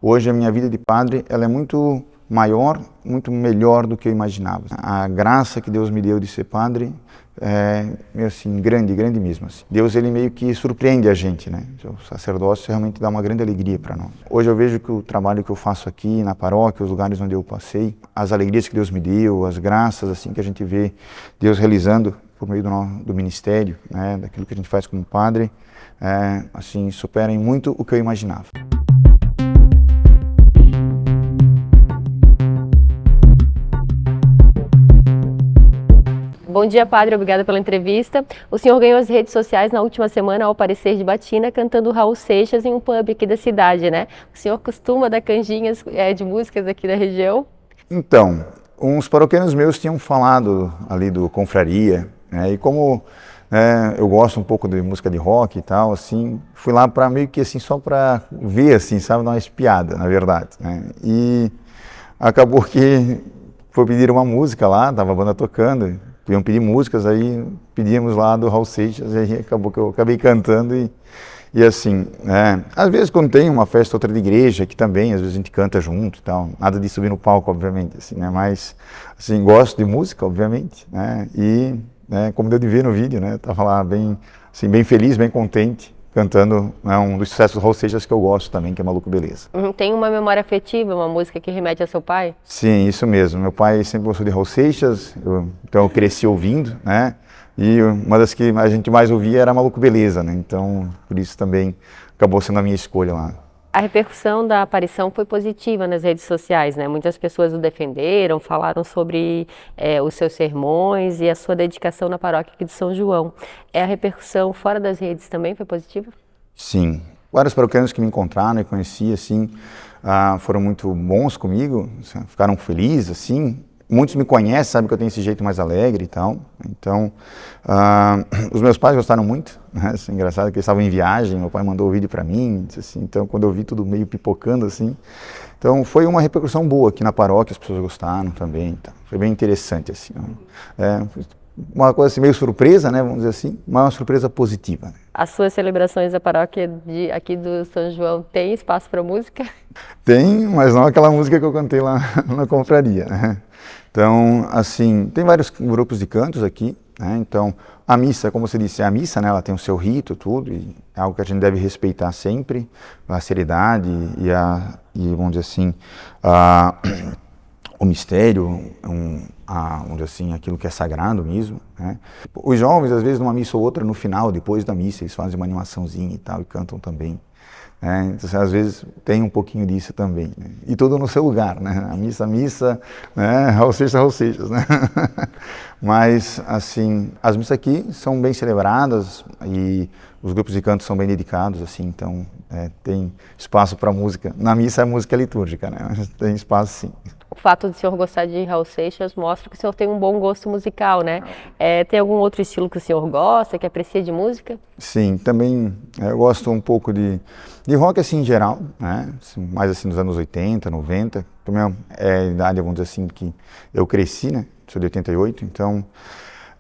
Hoje a minha vida de padre, ela é muito maior, muito melhor do que eu imaginava. A graça que Deus me deu de ser padre é assim, grande, grande mesmo. Assim. Deus, ele meio que surpreende a gente, né? O sacerdócio realmente dá uma grande alegria para nós. Hoje eu vejo que o trabalho que eu faço aqui na paróquia, os lugares onde eu passei, as alegrias que Deus me deu, as graças assim que a gente vê Deus realizando por meio do ministério, né? Daquilo que a gente faz como padre, assim, superem muito o que eu imaginava. Bom dia, padre. Obrigada pela entrevista. O senhor ganhou as redes sociais na última semana ao aparecer de batina cantando Raul Seixas em um pub aqui da cidade, né? O senhor costuma dar canjinhas de músicas aqui da região? Então, uns paroquianos meus tinham falado ali do Confraria, né? E como eu gosto um pouco de música de rock e tal, assim, fui lá para meio que assim, só para ver, assim, sabe, dar uma espiada, na verdade, né? E acabou que foi pedir uma música lá, tava a banda tocando, iam pedir músicas, aí pedíamos lá do Raul Seixas, e aí acabou que eu acabei cantando e assim, às vezes quando tem uma festa outra de igreja, que também, às vezes a gente canta junto e tal, nada de subir no palco, obviamente, assim, né, mas, assim, gosto de música, obviamente, né, e, como deu de ver no vídeo, né, tava lá bem, assim, bem feliz, bem contente, cantando, né, um dos sucessos do Raul Seixas que eu gosto também, que é Maluco Beleza. Tem uma memória afetiva, uma música que remete ao seu pai? Sim, isso mesmo. Meu pai sempre gostou de Raul Seixas, então eu cresci ouvindo, né? E uma das que a gente mais ouvia era Maluco Beleza, né? Então, por isso também acabou sendo a minha escolha lá. A repercussão da aparição foi positiva nas redes sociais, né? Muitas pessoas o defenderam, falaram sobre os seus sermões e a sua dedicação na paróquia aqui de São João. A repercussão fora das redes também foi positiva? Sim. Vários paroquianos que me encontraram e conheci, assim, foram muito bons comigo, ficaram felizes, assim. Muitos me conhecem, sabem que eu tenho esse jeito mais alegre e tal. Então, os meus pais gostaram muito, né? Assim, engraçado que eles estavam em viagem, meu pai mandou o vídeo para mim, disse assim, então quando eu vi tudo meio pipocando assim, então foi uma repercussão boa aqui na paróquia, as pessoas gostaram também, então, foi bem interessante assim. Uma coisa assim, meio surpresa, né, vamos dizer assim, mas uma surpresa positiva. Né? As suas celebrações da paróquia aqui do São João tem espaço para música? Tem, mas não aquela música que eu cantei lá na confraria, né? Então, assim, tem vários grupos de cantos aqui, né? Então, a missa, como você disse, é a missa, né? Ela tem o seu rito, tudo, e é algo que a gente deve respeitar sempre, a seriedade e vamos dizer assim, o mistério, vamos dizer assim, aquilo que é sagrado mesmo, né? Os jovens, às vezes, numa missa ou outra, no final, depois da missa, eles fazem uma animaçãozinha e tal, e cantam também. Então, às vezes tem um pouquinho disso também, né? E tudo no seu lugar, né? A missa, né? Raul Seixas, né? Mas, assim, as missas aqui são bem celebradas e os grupos de canto são bem dedicados, assim, então tem espaço para música. Na missa é música litúrgica, né? Mas tem espaço sim. O fato de o senhor gostar de Raul Seixas mostra que o senhor tem um bom gosto musical, né? Tem algum outro estilo que o senhor gosta, que aprecia de música? Sim, também eu gosto um pouco de rock assim em geral, né? Assim, mais assim nos anos 80, 90. Também é a idade, vamos dizer assim, que eu cresci, né? Sou de 88, então...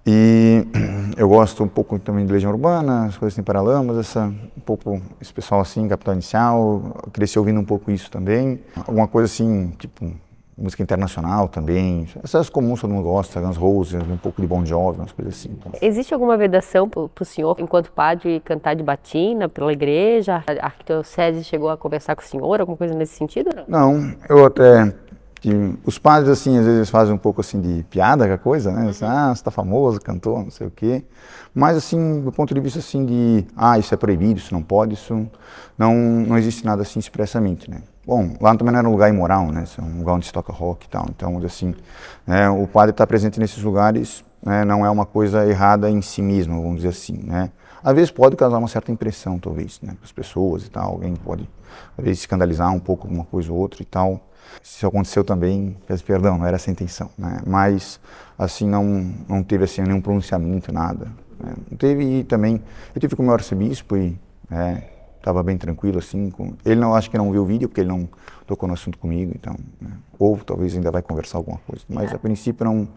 E eu gosto um pouco também de Legião Urbana, as coisas assim, Paralamas, um pouco esse pessoal assim, Capital Inicial, eu cresci ouvindo um pouco isso também. Alguma coisa assim, tipo... música internacional também, essas comuns todo mundo gosta, Guns N' Roses, um pouco de Bon Jovi, umas coisas assim. Então. Existe alguma vedação para o senhor, enquanto padre, cantar de batina pela igreja? A arquidiocese chegou a conversar com o senhor, alguma coisa nesse sentido? Não, eu até... os padres, assim, às vezes fazem um pouco assim de piada com a coisa, né? Assim, você tá famoso, cantor, não sei o quê. Mas, assim, do ponto de vista, assim, de... isso é proibido, isso não pode, isso... Não existe nada assim expressamente, né? Bom, lá também não era um lugar imoral, né? É um lugar onde se toca rock e tal. Então, assim, o padre estar presente nesses lugares, né, não é uma coisa errada em si mesmo, vamos dizer assim, né? Às vezes pode causar uma certa impressão, talvez, né? Para as pessoas e tal. Alguém pode, às vezes, escandalizar um pouco uma coisa ou outra e tal. Se isso aconteceu também, peço perdão, não era essa a intenção, né? Mas, assim, não teve, assim, nenhum pronunciamento, nada. Né? Não teve, e também, eu tive com o meu arcebispo e... estava bem tranquilo, assim, ele não, acho que não viu o vídeo, porque ele não tocou no assunto comigo, então, né? Ou talvez ainda vai conversar alguma coisa, mas a princípio não,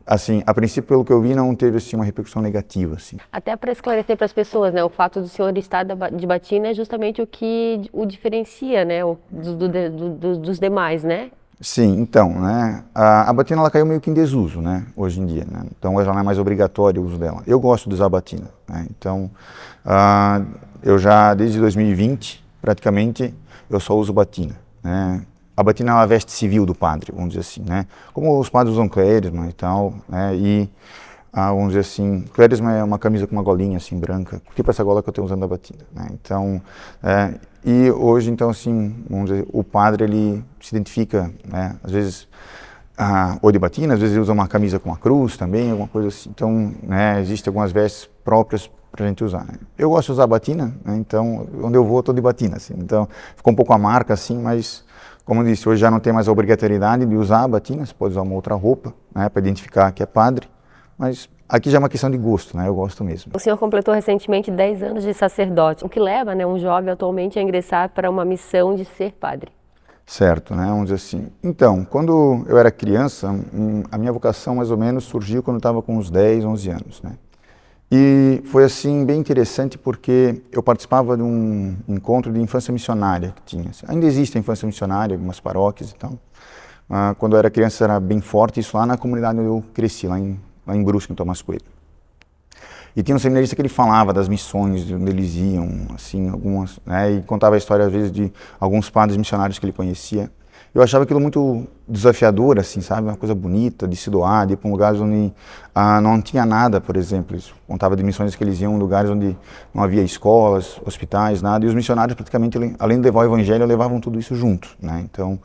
assim, a princípio, pelo que eu vi, não teve assim uma repercussão negativa, assim. Até para esclarecer para as pessoas, né, o fato do senhor estar de batina é justamente o que o diferencia, né, dos demais, né? Sim, então, né, a batina ela caiu meio que em desuso, né, hoje em dia, né, então hoje ela não é mais obrigatório o uso dela. Eu gosto de usar a batina, né, então eu já desde 2020 praticamente eu só uso batina, né. A batina é uma veste civil do padre, vamos dizer assim, né, como os padres usam clerisma e tal, né, e vamos dizer assim, clerisma é uma camisa com uma golinha assim branca, tipo essa gola que eu tenho usando da batina, né? Então, e hoje então assim, vamos dizer, o padre ele se identifica, né? Às vezes ou de batina, às vezes ele usa uma camisa com uma cruz também, alguma coisa assim. Então, né, existem algumas vestes próprias para a gente usar, né? Eu gosto de usar batina, né? Então onde eu vou eu tô de batina, assim. Então ficou um pouco a marca assim, mas como eu disse, hoje já não tem mais a obrigatoriedade de usar a batina, você pode usar uma outra roupa, né, para identificar que é padre. Mas aqui já é uma questão de gosto, né? Eu gosto mesmo. O senhor completou recentemente 10 anos de sacerdote, o que leva, né, um jovem atualmente a ingressar para uma missão de ser padre. Certo, né? Vamos dizer assim. Então, quando eu era criança, a minha vocação mais ou menos surgiu quando eu estava com uns 10, 11 anos, né? E foi assim bem interessante porque eu participava de um encontro de infância missionária que tinha. Ainda existe a infância missionária, algumas paróquias e tal. Quando eu era criança era bem forte, isso lá na comunidade onde eu cresci, lá em Brusque, em Tomás Coelho. E tinha um seminarista que ele falava das missões, de onde eles iam, assim, algumas, né, e contava a história, às vezes, de alguns padres missionários que ele conhecia. Eu achava aquilo muito desafiador, assim, sabe? Uma coisa bonita, de se doar, de ir para um lugar onde não tinha nada, por exemplo. Eles contava de missões que eles iam em lugares onde não havia escolas, hospitais, nada. E os missionários, praticamente, além de levar o evangelho, levavam tudo isso junto, né? Então,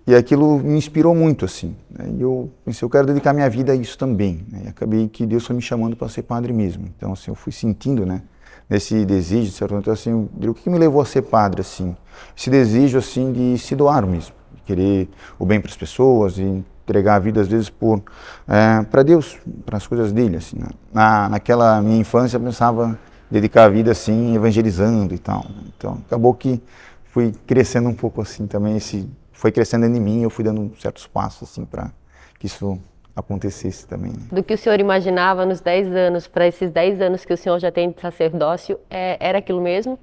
e aquilo me inspirou muito, assim, né? E eu pensei, eu quero dedicar minha vida a isso também, né? E acabei que Deus foi me chamando para ser padre mesmo. Então, assim, eu fui sentindo, né, nesse desejo, certo? Então, assim, o que me levou a ser padre, assim? Esse desejo, assim, de se doar mesmo, de querer o bem para as pessoas, de entregar a vida, às vezes, para Deus, para as coisas dele, assim, né? Naquela minha infância, eu pensava dedicar a vida, assim, evangelizando e tal, né? Então, acabou que fui crescendo um pouco, assim, também, foi crescendo em mim, eu fui dando certos passos assim para que isso acontecesse também. Né? Do que o senhor imaginava nos 10 anos, para esses 10 anos que o senhor já tem de sacerdócio, era aquilo mesmo?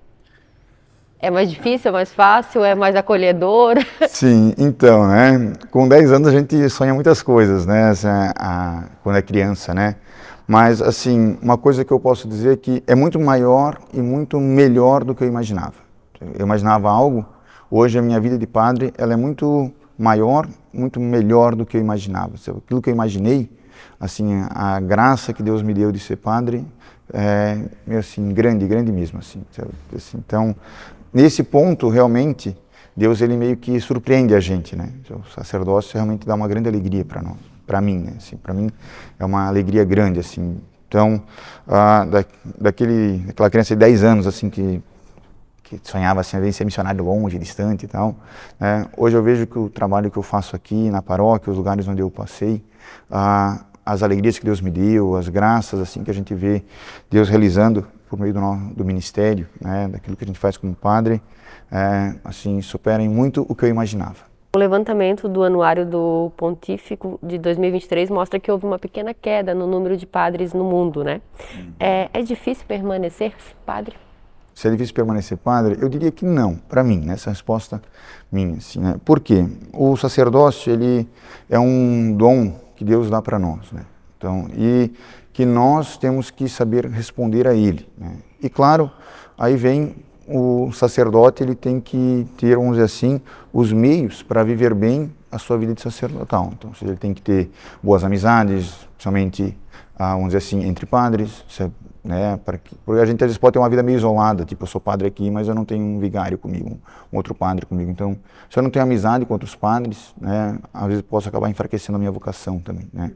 É mais difícil, é mais fácil, é mais acolhedor? Sim, então, né, com 10 anos a gente sonha muitas coisas, né, quando é criança, né, mas assim, uma coisa que eu posso dizer é que é muito maior e muito melhor do que eu imaginava. Eu imaginava algo. Hoje a minha vida de padre, ela é muito maior, muito melhor do que eu imaginava. Aquilo que eu imaginei, assim, a graça que Deus me deu de ser padre, é assim, grande, grande mesmo, assim. Então, nesse ponto, realmente, Deus ele meio que surpreende a gente, né? O sacerdócio realmente dá uma grande alegria para nós, para mim, né? Assim, para mim é uma alegria grande, assim. Então, daquela criança de 10 anos, assim, que sonhava assim, em ser missionário longe, distante e tal, né? Hoje eu vejo que o trabalho que eu faço aqui na paróquia, os lugares onde eu passei, as alegrias que Deus me deu, as graças assim que a gente vê Deus realizando por meio do ministério, né? Daquilo que a gente faz como padre, assim, superam muito o que eu imaginava. O levantamento do Anuário do Pontífico de 2023 mostra que houve uma pequena queda no número de padres no mundo, né? É difícil permanecer padre? Se é difícil permanecer padre, eu diria que não, para mim, nessa resposta minha, assim, né? Por quê? O sacerdócio, ele é um dom que Deus dá para nós, né? Então, e que nós temos que saber responder a ele, né? E claro, aí vem o sacerdote, ele tem que ter, vamos dizer assim, os meios para viver bem a sua vida de sacerdotal. Então, ou seja, ele tem que ter boas amizades, somente, vamos dizer assim, entre padres, né, porque a gente às vezes pode ter uma vida meio isolada, tipo, eu sou padre aqui, mas eu não tenho um vigário comigo, um outro padre comigo. Então, se eu não tenho amizade com outros padres, né, às vezes posso acabar enfraquecendo a minha vocação também, né.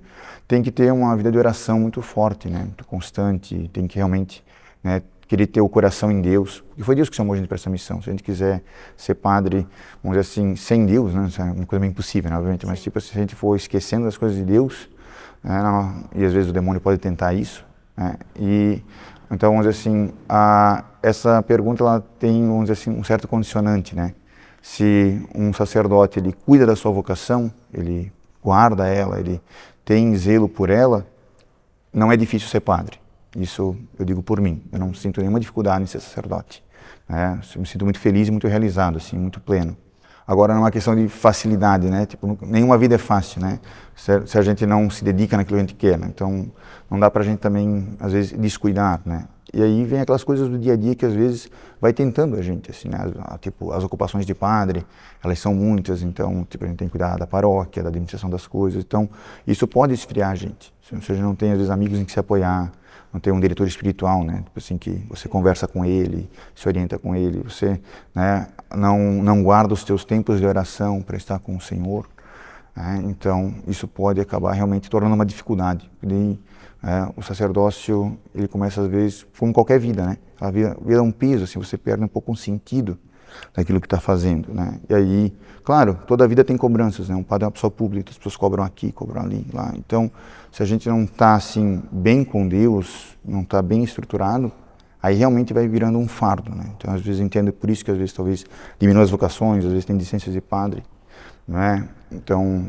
Tem que ter uma vida de oração muito forte, né, muito constante, tem que realmente, né, querer ter o coração em Deus, porque foi Deus que chamou a gente para essa missão. Se a gente quiser ser padre, vamos dizer assim, sem Deus, né, isso é uma coisa meio impossível, né, obviamente, mas tipo, se a gente for esquecendo das coisas de Deus, né, e às vezes o demônio pode tentar isso, e então, vamos dizer assim, essa pergunta ela tem, vamos dizer assim, um certo condicionante, né? Se um sacerdote ele cuida da sua vocação, ele guarda ela, ele tem zelo por ela, não é difícil ser padre. Isso eu digo por mim. Eu não sinto nenhuma dificuldade em ser sacerdote. Né? Eu me sinto muito feliz e muito realizado, assim, muito pleno. Agora, não é uma questão de facilidade, né? Tipo, nenhuma vida é fácil, né? Se a gente não se dedica naquilo que a gente quer, né? Então, não dá pra gente também, às vezes, descuidar, né? E aí vem aquelas coisas do dia a dia que, às vezes, vai tentando a gente, assim, né? Tipo, as ocupações de padre, elas são muitas, então, tipo, a gente tem que cuidar da paróquia, da administração das coisas. Então, isso pode esfriar a gente. Se a gente não tem, às vezes, amigos em que se apoiar, não tem um diretor espiritual, né? Tipo assim, que você conversa com ele, se orienta com ele, você, né, não guarda os teus tempos de oração para estar com o Senhor, né? Então, isso pode acabar realmente tornando uma dificuldade. E, o sacerdócio, ele começa às vezes, como qualquer vida, né? A vida vira um peso, assim, você perde um pouco o sentido daquilo que está fazendo, né? E aí, claro, toda a vida tem cobranças, né? Um padre é uma pessoa pública, as pessoas cobram aqui, cobram ali, lá. Então, se a gente não está assim bem com Deus, não está bem estruturado, aí realmente vai virando um fardo, né? Então, às vezes eu entendo por isso que às vezes talvez diminua as vocações, às vezes tem licenças de padre, né? Então,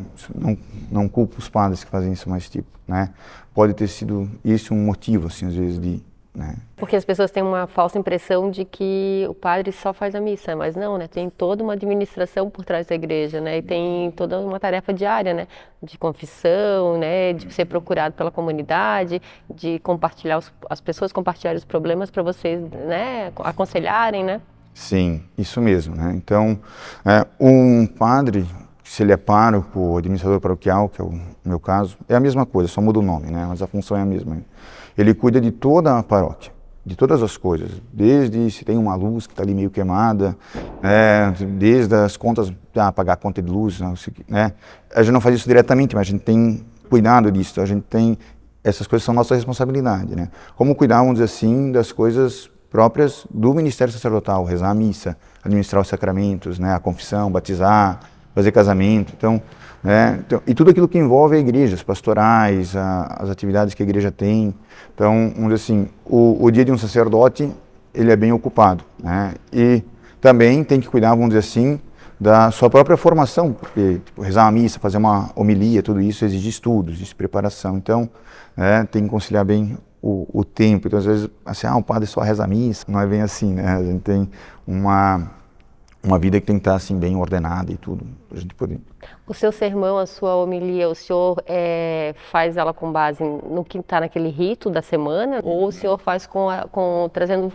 não culpo os padres que fazem isso, mas tipo, né? Pode ter sido esse um motivo, assim, às vezes de, né? Porque as pessoas têm uma falsa impressão de que o padre só faz a missa, mas não, né? Tem toda uma administração por trás da igreja, né? E tem toda uma tarefa diária, né? De confissão, né? De ser procurado pela comunidade, de compartilhar, as pessoas compartilharem os problemas para vocês, né? Aconselharem, né? Sim, isso mesmo, né? Então, um padre, se ele é pároco, administrador paroquial, que é o meu caso, é a mesma coisa, só muda o nome, né? Mas a função é a mesma. Ele cuida de toda a paróquia, de todas as coisas, desde se tem uma luz que está ali meio queimada, desde as contas, pagar a conta de luz, né? A gente não faz isso diretamente, mas a gente tem cuidado disso, a gente tem, essas coisas são nossa responsabilidade, né? Como cuidar, vamos dizer assim, das coisas próprias do ministério sacerdotal, rezar a missa, administrar os sacramentos, né? A confissão, batizar, fazer casamento, então, e tudo aquilo que envolve a igreja, as pastorais, as atividades que a igreja tem. Então, vamos dizer assim, o dia de um sacerdote, ele é bem ocupado, né? E também tem que cuidar, vamos dizer assim, da sua própria formação, porque tipo, rezar a missa, fazer uma homilia, tudo isso exige estudos, exige preparação. Então, tem que conciliar bem o tempo. Então, às vezes, assim, o padre só reza a missa, não é bem assim, né? A gente tem uma vida que tem que estar assim bem ordenada e tudo, para a gente poder. O seu sermão, a sua homilia, o senhor faz ela com base no que está naquele rito da semana, ou o senhor faz trazendo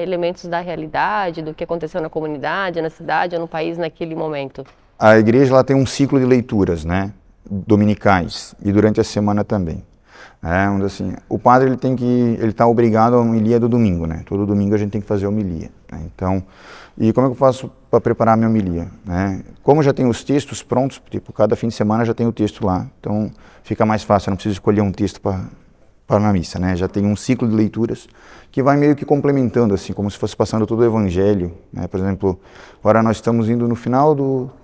elementos da realidade, do que aconteceu na comunidade, na cidade ou no país naquele momento? A igreja ela tem um ciclo de leituras, né, dominicais e durante a semana também. Onde assim, o padre ele está obrigado à homilia do domingo, né? Todo domingo a gente tem que fazer homilia, né? Então, e como é que eu faço para preparar a minha homilia, né? Como já tem os textos prontos, tipo, cada fim de semana já tem o texto lá, então fica mais fácil, eu não preciso escolher um texto para na missa, né? Já tem um ciclo de leituras que vai meio que complementando, assim, como se fosse passando todo o evangelho, né? Por exemplo, agora nós estamos indo no final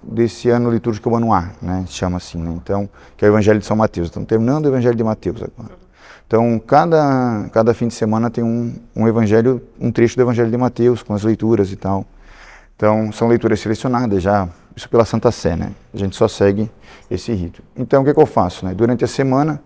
desse ano litúrgico, o ano A, né? Se chama assim, né? Então, que é o evangelho de São Mateus, estamos terminando o evangelho de Mateus agora. Então, cada fim de semana tem um evangelho, um trecho do evangelho de Mateus, com as leituras e tal. Então, são leituras selecionadas já, isso pela Santa Sé, né? A gente só segue esse rito. Então, o que eu faço, né? Durante a semana,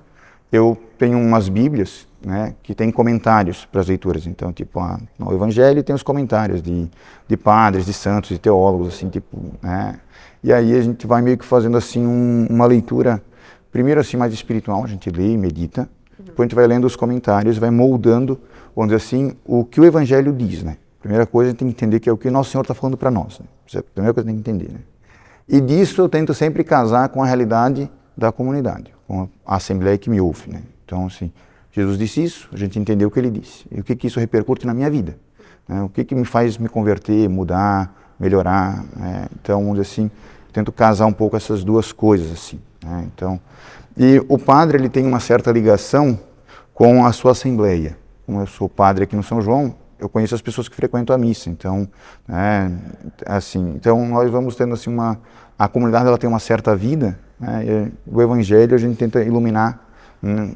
eu tenho umas bíblias, né, que tem comentários para as leituras. Então, tipo, no Evangelho tem os comentários de padres, de santos, de teólogos, assim, tipo, né? E aí a gente vai meio que fazendo, assim, uma leitura, primeiro, assim, mais espiritual, a gente lê e medita, depois a gente vai lendo os comentários, vai moldando, vamos dizer assim, o que o Evangelho diz, né? Primeira coisa, a gente tem que entender que é o que Nosso Senhor está falando para nós, né? Isso é a primeira coisa que tem que entender, né? E disso eu tento sempre casar com a realidade da comunidade, com a assembleia que me ouve, né? Então, assim, Jesus disse isso, a gente entendeu o que ele disse. E o que isso repercute na minha vida, né? O que me faz me converter, mudar, melhorar, né? Então, vamos dizer assim, tento casar um pouco essas duas coisas, assim, né? Então, e o padre, ele tem uma certa ligação com a sua assembleia. Como eu sou padre aqui no São João, eu conheço as pessoas que frequentam a missa, então, assim, então nós vamos tendo assim a comunidade ela tem uma certa vida, né, e o Evangelho a gente tenta iluminar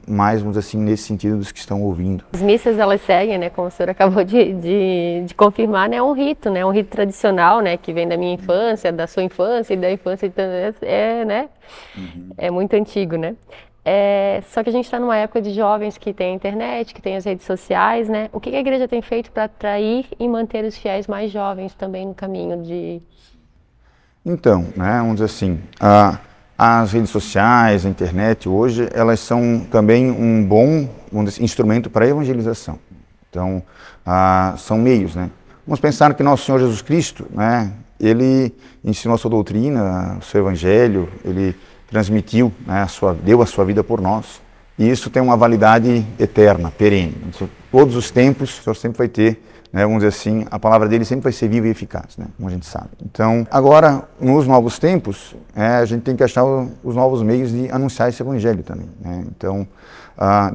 mais, vamos dizer assim, nesse sentido dos que estão ouvindo. As missas elas seguem, né, como o senhor acabou de confirmar, né, um rito, né, um rito tradicional, né, que vem da minha infância, da sua infância e da infância, então, né, é muito antigo, né. Só que a gente está numa época de jovens que tem a internet, que tem as redes sociais, né? O que a igreja tem feito para atrair e manter os fiéis mais jovens também no caminho de... Então, né, vamos dizer assim, as redes sociais, a internet hoje, elas são também um bom, vamos dizer, instrumento para a evangelização. Então, são meios, né? Vamos pensar que nosso Senhor Jesus Cristo, né, ele ensinou a sua doutrina, o seu evangelho, ele transmitiu, né, deu a sua vida por nós. E isso tem uma validade eterna, perene. Em todos os tempos, o Senhor sempre vai ter, né, vamos dizer assim, a palavra dele sempre vai ser viva e eficaz, né, como a gente sabe. Então, agora, nos novos tempos, a gente tem que achar os novos meios de anunciar esse evangelho também, né? Então,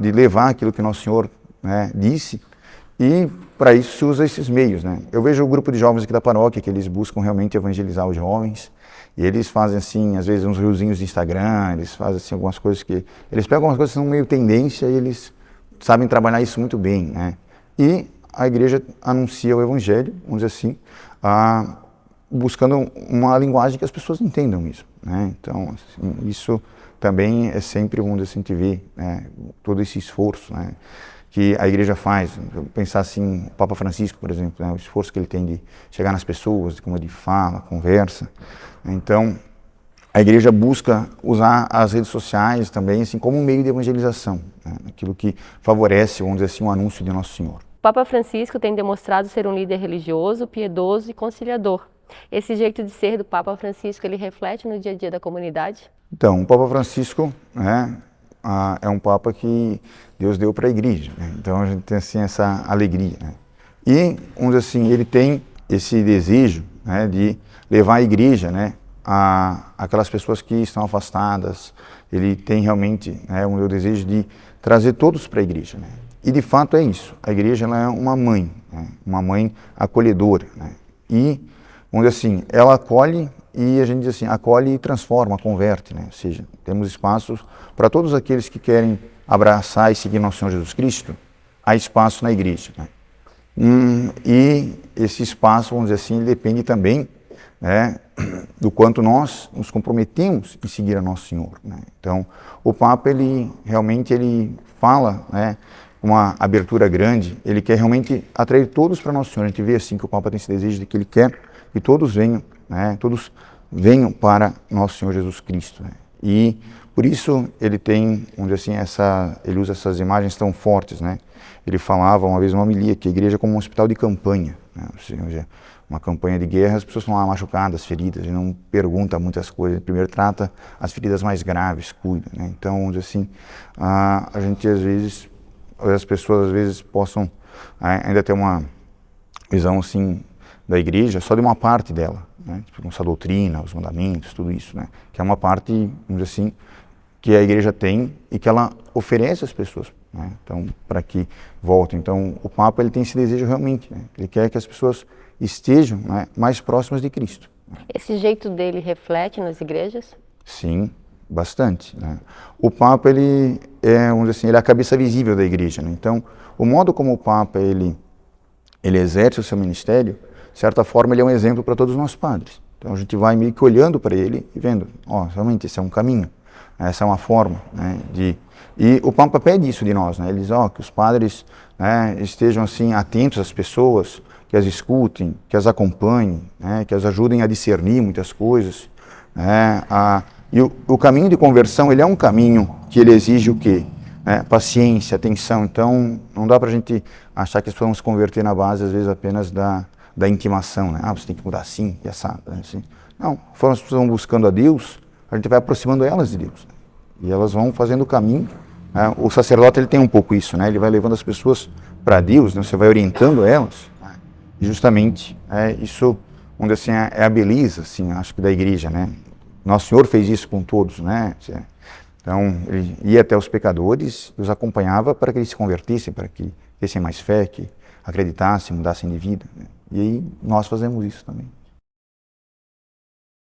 de levar aquilo que nosso Senhor, né, disse, e para isso se usa esses meios, né? Eu vejo o grupo de jovens aqui da paróquia, que eles buscam realmente evangelizar os jovens, e eles fazem assim, às vezes uns riozinhos de Instagram, eles fazem assim algumas coisas que... Eles pegam algumas coisas que são meio tendência e eles sabem trabalhar isso muito bem, né? E a igreja anuncia o evangelho, vamos dizer assim, buscando uma linguagem que as pessoas entendam isso, né? Então, assim, isso também é sempre, vamos dizer assim, a gente vê, né, todo esse esforço, né, que a igreja faz. Pensar assim, o Papa Francisco, por exemplo, né, o esforço que ele tem de chegar nas pessoas, de como ele fala, conversa. Então, a igreja busca usar as redes sociais também assim, como um meio de evangelização, né, aquilo que favorece, vamos dizer assim, o anúncio de Nosso Senhor. O Papa Francisco tem demonstrado ser um líder religioso, piedoso e conciliador. Esse jeito de ser do Papa Francisco, ele reflete no dia a dia da comunidade? Então, o Papa Francisco, né, é um Papa que Deus deu para a igreja, né? Então a gente tem assim essa alegria, né? E, vamos dizer assim, ele tem esse desejo, né, de levar a igreja, né, a aquelas pessoas que estão afastadas. Ele tem realmente, né, o desejo de trazer todos para a igreja, né? E de fato é isso. A igreja ela é uma mãe, né, uma mãe acolhedora, né? E, vamos dizer assim, ela acolhe e a gente diz assim, acolhe e transforma, converte, né? Ou seja, temos espaços para todos aqueles que querem abraçar e seguir nosso Senhor Jesus Cristo, há espaço na igreja, né? E esse espaço, vamos dizer assim, depende também, né, do quanto nós nos comprometemos em seguir a Nosso Senhor, né? Então, o Papa, ele realmente ele fala, né, uma abertura grande, ele quer realmente atrair todos para Nosso Senhor. A gente vê assim que o Papa tem esse desejo de que ele quer que todos venham, né, todos venham para Nosso Senhor Jesus Cristo, né? E por isso ele tem, vamos dizer assim, ele usa essas imagens tão fortes, né? Ele falava uma vez numa homilia que a igreja é como um hospital de campanha, né? Ou seja, uma campanha de guerra, as pessoas estão lá machucadas, feridas, e não pergunta muitas coisas. Primeiro trata as feridas mais graves, cuida, né? Então, vamos dizer assim, a gente às vezes, as pessoas às vezes possam ainda ter uma visão assim da igreja só de uma parte dela, né? Tipo, essa doutrina, os mandamentos, tudo isso, né? Que é uma parte, vamos dizer assim, que a igreja tem e que ela oferece às pessoas, né? Então, para que voltem. Então, o Papa ele tem esse desejo realmente, né? Ele quer que as pessoas estejam, né, mais próximas de Cristo. Esse jeito dele reflete nas igrejas? Sim, bastante, né? O Papa ele é, vamos dizer assim, ele é a cabeça visível da igreja, né? Então, o modo como o Papa ele exerce o seu ministério, de certa forma, ele é um exemplo para todos nós padres. Então, a gente vai meio que olhando para ele e vendo, realmente esse é um caminho, essa é uma forma, né, E o Papa pede isso de nós, né? Ele diz, que os padres, né, estejam assim atentos às pessoas, que as escutem, que as acompanhem, né, que as ajudem a discernir muitas coisas, né? E o caminho de conversão, ele é um caminho que ele exige o quê? Paciência, atenção. Então, não dá para a gente achar que as pessoas vão se converter na base, às vezes, apenas da intimação, né? Você tem que mudar assim e assado, né? Assim. Não, conforme as pessoas vão buscando a Deus, a gente vai aproximando elas de Deus, né? E elas vão fazendo o caminho, né? O sacerdote ele tem um pouco isso, né? Ele vai levando as pessoas para Deus, né? Você vai orientando elas, né? E justamente isso, vamos dizer assim, é a beleza, assim, acho que da igreja, né? Nosso Senhor fez isso com todos, né? Então, ele ia até os pecadores e os acompanhava para que eles se convertessem, para que tivessem mais fé, que acreditassem, mudassem de vida, né? E aí nós fazemos isso também.